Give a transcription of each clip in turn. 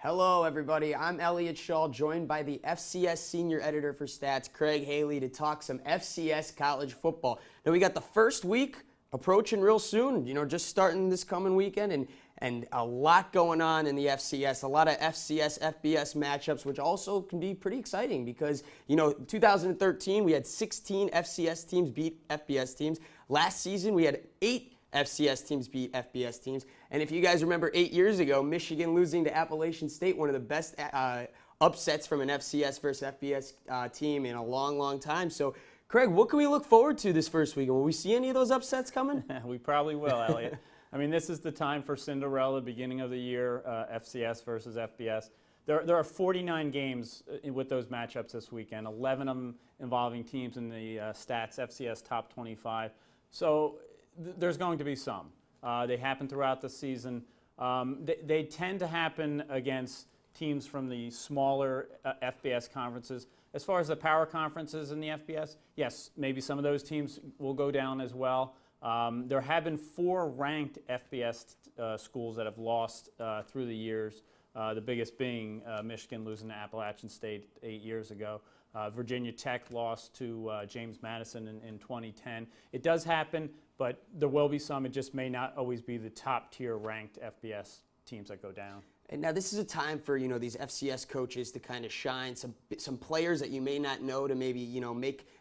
Hello, everybody. I'm Elliot Shaw, joined by the FCS Senior Editor for Stats, Craig Haley, to talk some FCS college football. Now, we got the first week approaching real soon, just starting this coming weekend, and a lot going on in the FCS, a lot of FCS FBS matchups, which also can be pretty exciting because, 2013, we had 16 FCS teams beat FBS teams. Last season, we had 8 FCS teams beat FBS teams. And if you guys remember 8 years ago, Michigan losing to Appalachian State, one of the best upsets from an FCS versus FBS team in a long, long time. So, Craig, what can we look forward to this first week? Will we see any of those upsets coming? We probably will, Elliot. I mean, this is the time for Cinderella, beginning of the year, FCS versus FBS. There are 49 games with those matchups this weekend, 11 of them involving teams in the Stats FCS top 25. So there's going to be some. They happen throughout the season. They tend to happen against teams from the smaller FBS conferences. As far as the power conferences in the FBS, yes, maybe some of those teams will go down as well. There have been 4 ranked FBS schools that have lost through the years, the biggest being Michigan losing to Appalachian State 8 years ago. Virginia Tech lost to James Madison in 2010. It does happen, but there will be some. It just may not always be the top-tier ranked FBS teams that go down. And now this is a time for, these FCS coaches to kind of shine, some players that you may not know to maybe,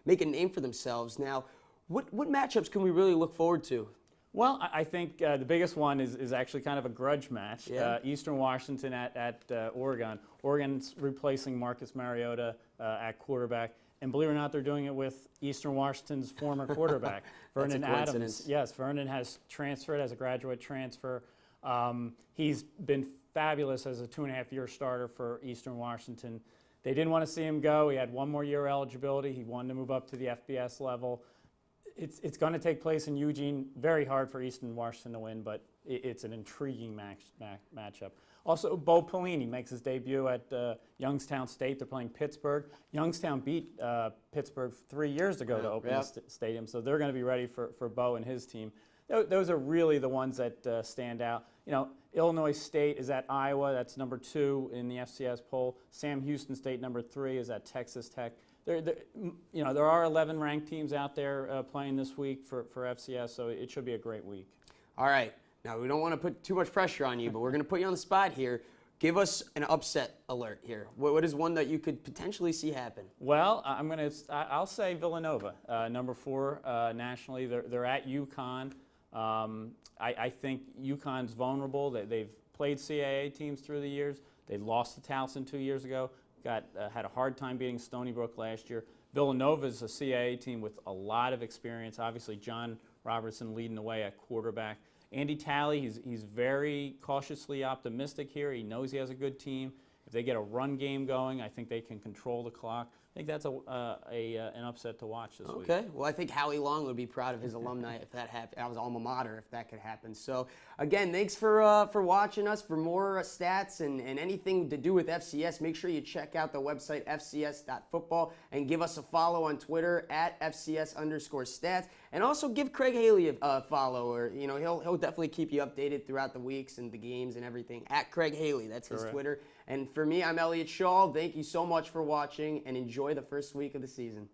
make a name for themselves. Now, what matchups can we really look forward to? Well, I think the biggest one is actually kind of a grudge match. Yeah. Eastern Washington at Oregon. Oregon's replacing Marcus Mariota at quarterback. And believe it or not, they're doing it with Eastern Washington's former quarterback, Vernon Adams. Yes, Vernon has transferred as a graduate transfer. He's been fabulous as a 2.5-year starter for Eastern Washington. They didn't want to see him go. He had one more year eligibility. He wanted to move up to the FBS level. It's going to take place in Eugene. Very hard for Eastern Washington to win, but it's an intriguing matchup. Also, Bo Pelini makes his debut at Youngstown State. They're playing Pittsburgh. Youngstown beat Pittsburgh 3 years ago to open the stadium, so they're going to be ready for Bo and his team. Those are really the ones that stand out. Illinois State is at Iowa. That's number 2 in the FCS poll. Sam Houston State, number 3, is at Texas Tech. There are 11 ranked teams out there playing this week for FCS, so it should be a great week. All right. Now, we don't want to put too much pressure on you, but we're going to put you on the spot here. Give us an upset alert here. What is one that you could potentially see happen? Well, I'll say Villanova, number 4 nationally. They're at UConn. I think UConn's vulnerable. They've played CAA teams through the years. They lost to Towson 2 years ago. Had a hard time beating Stony Brook last year. Villanova is a CAA team with a lot of experience. Obviously, John Robertson leading the way at quarterback. Andy Talley, he's very cautiously optimistic here. He knows he has a good team. If they get a run game going, I think they can control the clock. I think that's an upset to watch this week. Okay. Well, I think Howie Long would be proud of his alumni if that happened. I was alma mater if that could happen. So, again, thanks for watching us. For more stats and anything to do with FCS, make sure you check out the website fcs.football and give us a follow on Twitter at FCS_stats. And also give Craig Haley a follow. Or, he'll definitely keep you updated throughout the weeks and the games and everything. At Craig Haley, that's his Twitter. And for me, I'm Elliot Shaw. Thank you so much for watching, and enjoy the first week of the season.